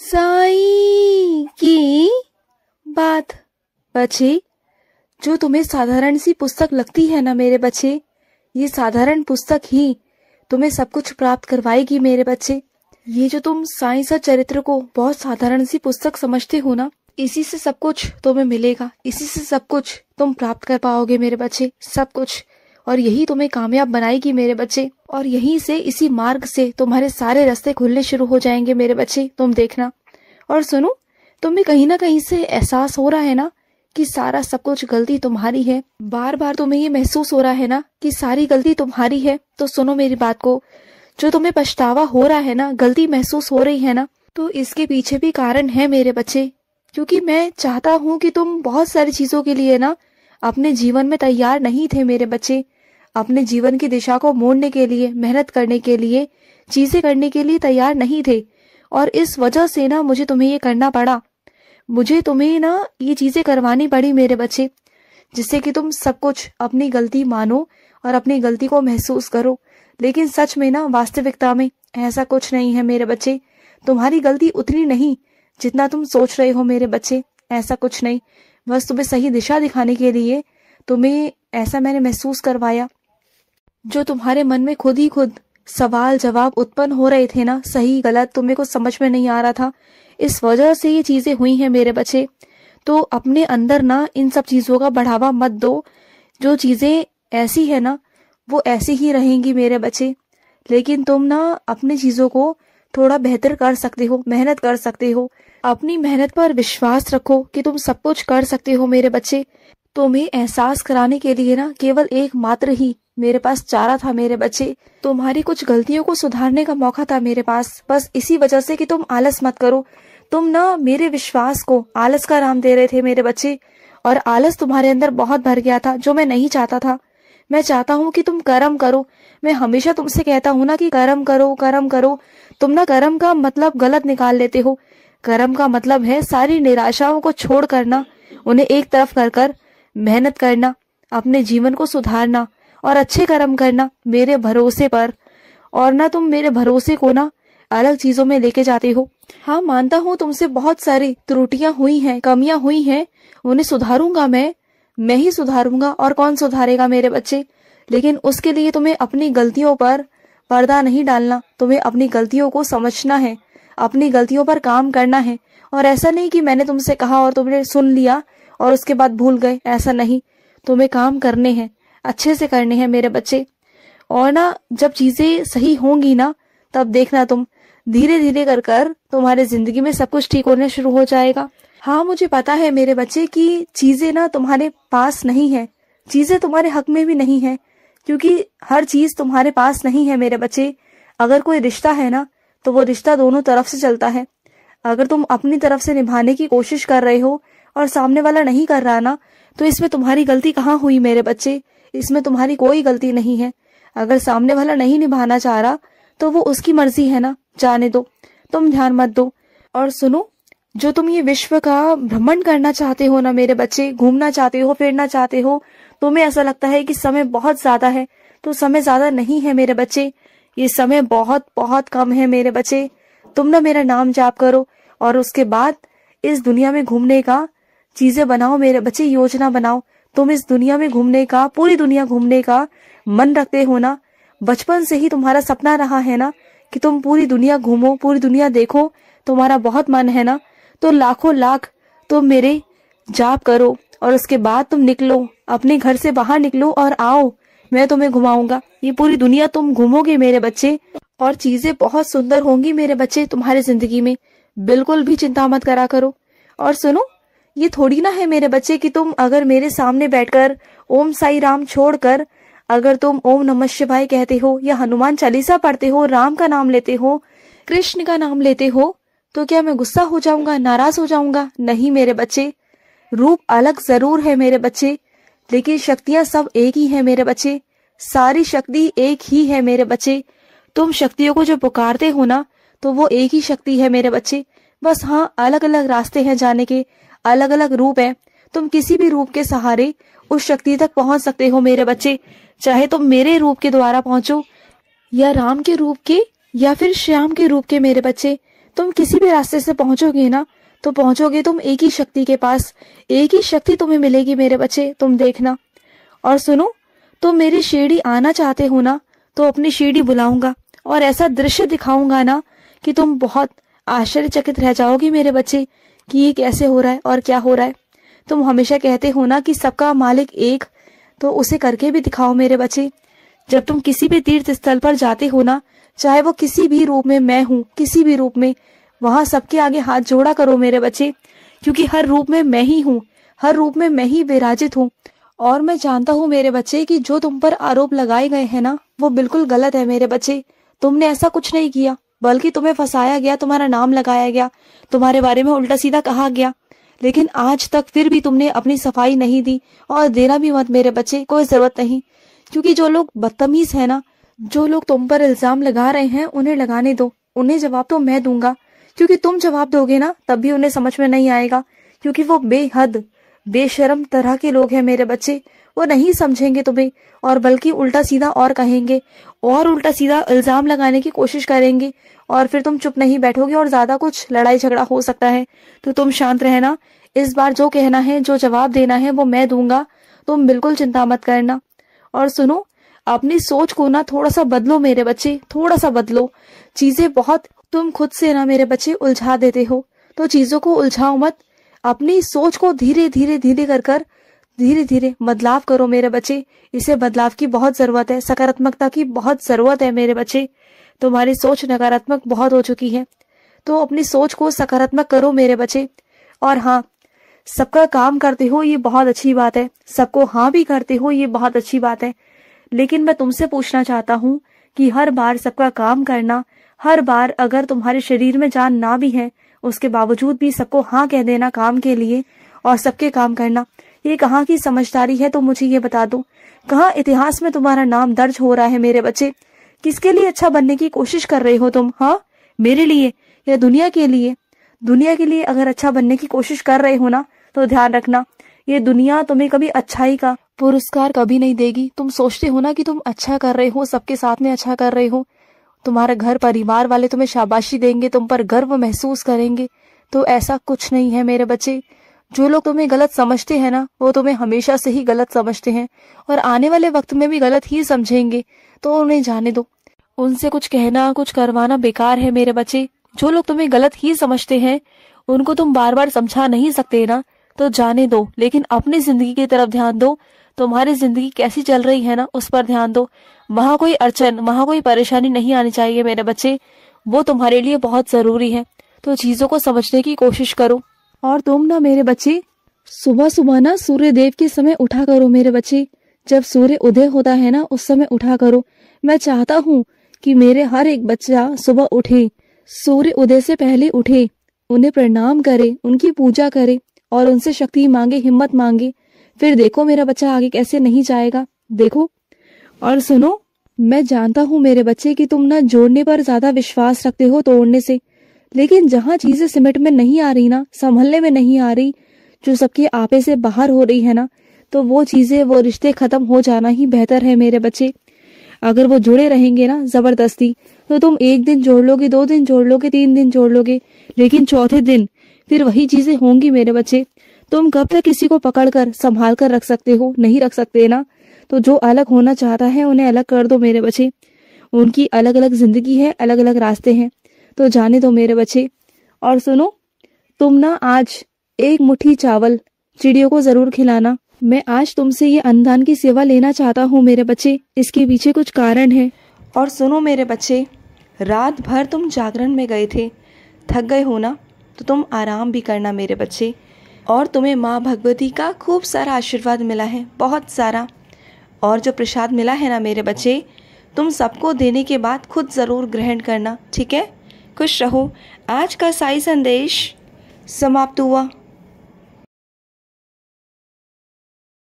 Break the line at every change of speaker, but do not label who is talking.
साईं की बात। बच्चे, जो तुम्हें साधारण सी पुस्तक लगती है ना मेरे बच्चे, ये साधारण पुस्तक ही तुम्हें सब कुछ प्राप्त करवाएगी मेरे बच्चे। ये जो तुम साईं सा चरित्र को बहुत साधारण सी पुस्तक समझते हो ना, इसी से सब कुछ तुम्हें मिलेगा, इसी से सब कुछ तुम प्राप्त कर पाओगे मेरे बच्चे, सब कुछ। और यही तुम्हें कामयाब बनाएगी मेरे बच्चे। और यहीं से, इसी मार्ग से तुम्हारे सारे रास्ते खुलने शुरू हो जाएंगे मेरे बच्चे, तुम देखना। और सुनो, तुम्हें कहीं ना कहीं से एहसास हो रहा है ना कि सारा सब कुछ गलती तुम्हारी है। बार बार तुम्हें ये महसूस हो रहा है ना कि सारी गलती तुम्हारी है। तो सुनो मेरी बात को, जो तुम्हें पछतावा हो रहा है ना, गलती महसूस हो रही है ना, तो इसके पीछे भी कारण है मेरे बच्चे। क्योंकि मैं चाहता हूँ कि तुम बहुत सारी चीजों के लिए ना अपने जीवन में तैयार नहीं थे मेरे बच्चे। अपने जीवन की दिशा को मोड़ने के लिए, मेहनत करने के लिए, चीजें करने के लिए तैयार नहीं थे। और इस वजह से ना मुझे तुम्हें ये करना पड़ा, मुझे तुम्हें ना ये चीजें करवानी पड़ी मेरे बच्चे, जिससे कि तुम सब कुछ अपनी गलती मानो और अपनी गलती को महसूस करो। लेकिन सच में ना, वास्तविकता में ऐसा कुछ नहीं है मेरे बच्चे। तुम्हारी गलती उतनी नहीं जितना तुम सोच रहे हो मेरे बच्चे, ऐसा कुछ नहीं। बस तुम्हें सही दिशा दिखाने के लिए तुम्हें ऐसा मैंने महसूस करवाया। जो तुम्हारे मन में खुद ही खुद सवाल जवाब उत्पन्न हो रहे थे ना, सही गलत तुम्हें कुछ समझ में नहीं आ रहा था, इस वजह से ये चीजें हुई हैं मेरे बच्चे। तो अपने अंदर ना इन सब चीजों का बढ़ावा मत दो। जो चीजें ऐसी है ना, वो ऐसी ही रहेंगी मेरे बच्चे। लेकिन तुम ना अपनी चीजों को थोड़ा बेहतर कर सकते हो, मेहनत कर सकते हो। अपनी मेहनत पर विश्वास रखो कि तुम सब कुछ कर सकते हो मेरे बच्चे। तुम्हें एहसास कराने के लिए ना केवल एक मात्र ही मेरे पास चारा था मेरे बच्चे। तुम्हारी कुछ गलतियों को सुधारने का मौका था मेरे पास, बस इसी वजह से कि तुम आलस मत करो। तुम ना मेरे विश्वास को आलस का नाम दे रहे थे मेरे बच्चे, और आलस तुम्हारे अंदर बहुत भर गया था, जो मैं नहीं चाहता था। मैं चाहता हूँ कि तुम कर्म करो। मैं हमेशा तुमसे कहता हूँ ना कि कर्म करो, कर्म करो। तुम ना कर्म का मतलब गलत निकाल लेते हो। कर्म का मतलब है सारी निराशाओं को छोड़ करना, उन्हें एक तरफ कर कर मेहनत करना, अपने जीवन को सुधारना और अच्छे कर्म करना मेरे भरोसे पर। और ना तुम मेरे भरोसे को ना अलग चीजों में लेके जाते हो। हाँ, मानता हूँ तुमसे बहुत सारी त्रुटियां हुई हैं, कमियां हुई हैं, उन्हें सुधारूंगा मैं ही सुधारूंगा, और कौन सुधारेगा मेरे बच्चे। लेकिन उसके लिए तुम्हें अपनी गलतियों पर पर्दा नहीं डालना, तुम्हें अपनी गलतियों को समझना है, अपनी गलतियों पर काम करना है। और ऐसा नहीं कि मैंने तुमसे कहा और तुमने सुन लिया और उसके बाद भूल गए, ऐसा नहीं। तुम्हें काम करने हैं, अच्छे से करने हैं मेरे बच्चे। और ना जब चीजें सही होंगी ना, तब देखना तुम धीरे धीरे कर कर तुम्हारे जिंदगी में सब कुछ ठीक होने शुरू हो जाएगा। हाँ, मुझे पता है मेरे बच्चे कि चीजें ना तुम्हारे पास नहीं है, चीजें तुम्हारे हक में भी नहीं है, क्योंकि हर चीज तुम्हारे पास नहीं है मेरे बच्चे। अगर कोई रिश्ता है ना, तो वो रिश्ता दोनों तरफ से चलता है। अगर तुम अपनी तरफ से निभाने की कोशिश कर रहे हो और सामने वाला नहीं कर रहा ना, तो इसमें तुम्हारी गलती कहाँ हुई मेरे बच्चे? इसमें तुम्हारी कोई गलती नहीं है। अगर सामने वाला नहीं निभाना चाह रहा तो वो उसकी मर्जी है ना, जाने दो, तुम ध्यान मत दो। और सुनो, जो तुम ये विश्व का भ्रमण करना चाहते हो ना मेरे बच्चे, घूमना चाहते हो, फिरना चाहते हो, तुम्हें ऐसा लगता है कि समय बहुत ज्यादा है, तो समय ज्यादा नहीं है मेरे बच्चे। ये समय बहुत बहुत कम है मेरे बच्चे। तुम ना मेरा नाम जाप करो और उसके बाद इस दुनिया में घूमने का चीजें बनाओ मेरे बच्चे, योजना बनाओ। तुम इस दुनिया में घूमने का, पूरी दुनिया घूमने का मन रखते हो ना, बचपन से ही तुम्हारा सपना रहा है ना कि तुम पूरी दुनिया घूमो, पूरी दुनिया देखो, तुम्हारा बहुत मन है ना, तो लाखों लाख तुम मेरे जाप करो और उसके बाद तुम निकलो, अपने घर से बाहर निकलो और आओ, मैं तुम्हें घुमाऊंगा। ये पूरी दुनिया तुम घूमोगे मेरे बच्चे, और चीजें बहुत सुंदर होंगी मेरे बच्चे तुम्हारी जिंदगी में। बिल्कुल भी चिंता मत करा करो। और सुनो, ये थोड़ी ना है मेरे बच्चे कि तुम अगर मेरे सामने बैठकर ओम साई राम छोड़कर अगर तुम ओम नमः शिवाय कहते हो या हनुमान चालीसा पढ़ते हो, राम का नाम लेते हो, कृष्ण का नाम लेते हो, तो क्या मैं गुस्सा हो जाऊंगा, नाराज हो जाऊंगा? नहीं मेरे बच्चे, रूप अलग जरूर है मेरे बच्चे, लेकिन शक्तियां सब एक ही है मेरे बच्चे। सारी शक्ति एक ही है मेरे बच्चे। तुम शक्तियों को जो पुकारते हो ना, तो वो एक ही शक्ति है मेरे बच्चे। बस हाँ, अलग अलग रास्ते हैं जाने के, अलग अलग रूप है। तुम किसी भी रूप के सहारे उस शक्ति तक पहुंच सकते हो मेरे बच्चे। चाहे तुम मेरे रूप के द्वारा पहुंचो, या राम के रूप के, या फिर श्याम के रूप के मेरे बच्चे, तुम किसी भी रास्ते से पहुंचोगे ना, तो पहुंचोगे तुम एक ही शक्ति के पास। एक ही शक्ति तुम्हें मिलेगी मेरे बच्चे, तुम देखना। और सुनो, तुम मेरी शिरडी आना चाहते हो ना, तो अपनी शिरडी बुलाऊंगा और ऐसा दृश्य दिखाऊंगा ना कि तुम बहुत आश्चर्यचकित रह जाओगे मेरे बच्चे कि ये कैसे हो रहा है और क्या हो रहा है। तुम हमेशा कहते हो ना कि सबका मालिक एक, तो उसे करके भी दिखाओ मेरे बच्चे। जब तुम किसी भी तीर्थ स्थल पर जाते हो ना, चाहे वो किसी भी रूप में मैं हूँ, किसी भी रूप में, वहां सबके आगे हाथ जोड़ा करो मेरे बच्चे, क्योंकि हर रूप में मैं ही हूँ, हर रूप में मैं ही विराजित हूँ। और मैं जानता हूँ मेरे बच्चे कि जो तुम पर आरोप लगाए गए हैं ना, वो बिल्कुल गलत है मेरे बच्चे। तुमने ऐसा कुछ नहीं किया, बल्कि तुम्हें फंसाया गया, तुम्हारा नाम लगाया गया, तुम्हारे बारे में उल्टा सीधा कहा गया। लेकिन आज तक फिर भी तुमने अपनी सफाई नहीं दी, और देना भी मत मेरे बच्चे, कोई जरूरत नहीं। क्योंकि जो लोग बदतमीज है ना, जो लोग तुम पर इल्जाम लगा रहे हैं, उन्हें लगाने दो, उन्हें जवाब तो मैं दूंगा। क्योंकि तुम जवाब दोगे ना, तब भी उन्हें समझ में नहीं आएगा, क्योंकि वो बेहद बेशर्म तरह के लोग हैं मेरे बच्चे। वो नहीं समझेंगे तुम्हें, और बल्कि उल्टा सीधा और कहेंगे, और उल्टा सीधा इल्जाम लगाने की कोशिश करेंगे, और फिर तुम चुप नहीं बैठोगे और ज्यादा कुछ लड़ाई झगड़ा हो सकता है। तो तुम शांत रहना। इस बार जो कहना है, जो जवाब देना है, वो मैं दूंगा, तुम बिल्कुल चिंता मत करना। और सुनो, अपनी सोच को ना थोड़ा सा बदलो मेरे बच्चे, थोड़ा सा बदलो। चीजें बहुत तुम खुद से ना मेरे बच्चे उलझा देते हो, तो चीजों को उलझाओ मत। अपनी सोच को धीरे धीरे धीरे कर धीरे धीरे बदलाव करो मेरे बच्चे। इसे बदलाव की बहुत जरूरत है, सकारात्मकता की बहुत जरूरत है मेरे बच्चे। तुम्हारी सोच नकारात्मक बहुत हो चुकी है, तो अपनी सोच को सकारात्मक करो मेरे बच्चे। और हाँ, सबका काम करते हो ये बहुत अच्छी बात है, सबको हाँ भी करते हो ये बहुत अच्छी बात है। लेकिन मैं तुमसे पूछना चाहता हूँ कि हर बार सबका काम करना, हर बार अगर तुम्हारे शरीर में जान ना भी है, उसके बावजूद भी सबको हाँ कह देना काम के लिए और सबके काम करना, ये कहाँ की समझदारी है? तो मुझे ये बता दो, कहाँ इतिहास में तुम्हारा नाम दर्ज हो रहा है मेरे बच्चे? किसके लिए अच्छा बनने की कोशिश कर रहे हो तुम? हाँ, मेरे लिए या दुनिया के लिए? दुनिया के लिए अगर अच्छा बनने की कोशिश कर रहे हो ना, तो ध्यान रखना, ये दुनिया तुम्हें कभी अच्छाई का पुरस्कार कभी नहीं देगी। तुम सोचते हो ना कि तुम अच्छा कर रहे हो, सबके साथ में अच्छा कर रहे हो, तुम्हारा घर परिवार वाले तुम्हें शाबाशी देंगे, तुम पर गर्व महसूस करेंगे, तो ऐसा कुछ नहीं है मेरे बच्चे। जो लोग तुम्हें गलत समझते हैं ना, वो तुम्हें हमेशा से ही गलत समझते हैं, और आने वाले वक्त में भी गलत ही समझेंगे, तो उन्हें जाने दो। उनसे कुछ कहना, कुछ करवाना बेकार है मेरे बच्चे। जो लोग तुम्हें गलत ही समझते हैं, उनको तुम बार बार समझा नहीं सकते ना, तो जाने दो। लेकिन अपनी जिंदगी की तरफ ध्यान दो, तुम्हारी जिंदगी कैसी चल रही है ना, उस पर ध्यान दो। वहां कोई अड़चन, वहां कोई परेशानी नहीं आनी चाहिए मेरे बच्चे, वो तुम्हारे लिए बहुत जरूरी है। तो चीजों को समझने की कोशिश करो। और तुम ना मेरे बच्चे, सुबह सुबह ना सूर्य देव के समय उठा करो मेरे बच्चे। जब सूर्य उदय होता है ना, उस समय उठा करो। मैं चाहता हूँ कि मेरे हर एक बच्चा सुबह उठे, सूर्य उदय से पहले उठे, उन्हें प्रणाम करे, उनकी पूजा करे और उनसे शक्ति मांगे, हिम्मत मांगे। फिर देखो मेरा बच्चा आगे कैसे नहीं जाएगा, देखो। और सुनो, मैं जानता हूँ मेरे बच्चे कि तुम ना जोड़ने पर ज्यादा विश्वास रखते हो तोड़ने से। लेकिन जहाँ चीजें सिमट में नहीं आ रही ना, संभलने में नहीं आ रही, जो सबके आपे से बाहर हो रही है ना, तो वो चीजें, वो रिश्ते खत्म हो जाना ही बेहतर है मेरे बच्चे। अगर वो जुड़े रहेंगे ना जबरदस्ती, तो तुम एक दिन जोड़ लोगे, 2 दिन जोड़ लोगे, 3 दिन जोड़ लोगे, लेकिन चौथे दिन फिर वही चीजें होंगी मेरे बच्चे। तुम कब तक किसी को पकड़कर संभाल कर रख सकते हो? नहीं रख सकते ना। तो जो अलग होना चाहता है, उन्हें अलग कर दो मेरे बच्चे। उनकी अलग अलग जिंदगी है, अलग अलग रास्ते हैं, तो जाने दो मेरे बच्चे। और सुनो, तुम ना आज एक मुट्ठी चावल चिड़ियों को जरूर खिलाना। मैं आज तुमसे ये अन्नदान की सेवा लेना चाहता हूँ मेरे बच्चे, इसके पीछे कुछ कारण है। और सुनो मेरे बच्चे, रात भर तुम जागरण में गए थे, थक गए हो ना, तो तुम आराम भी करना मेरे बच्चे। और तुम्हें माँ भगवती का खूब सारा आशीर्वाद मिला है, बहुत सारा। और जो प्रसाद मिला है ना मेरे बच्चे, तुम सबको देने के बाद खुद ज़रूर ग्रहण करना, ठीक है? खुश रहो। आज का साई संदेश समाप्त हुआ।